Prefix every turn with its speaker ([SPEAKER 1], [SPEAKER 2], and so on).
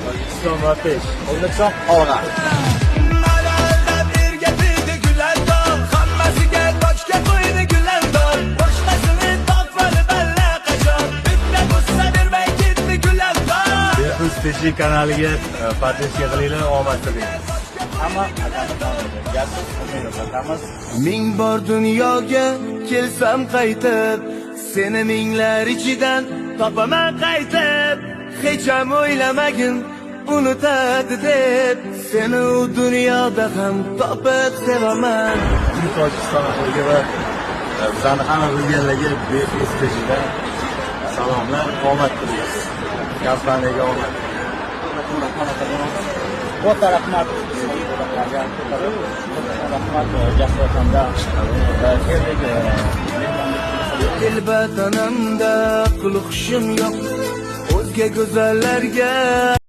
[SPEAKER 1] Tojikiston va Pesh. O'zbekiston Olg'a. Behruz Peshi kanaliga podpiska qilinglar, omad tilaymiz. Hamma
[SPEAKER 2] Ming bor dunyoga kelsam qaytib, seni minglar ichidan topaman qaytib. Hech ham o'ylamagin unutadi deb, seni u dunyoda ham topib sevaman.
[SPEAKER 1] Tojikiston aholiga va bizani hamma bilganlarga Behruz Peshidan salomlar, omad tilaymiz. Kompaniyaga omad. Katta rahmat. Rahmat Jasuraxonda
[SPEAKER 2] Dilbatanamda qulxushim yo'q, o'zga go'zallarga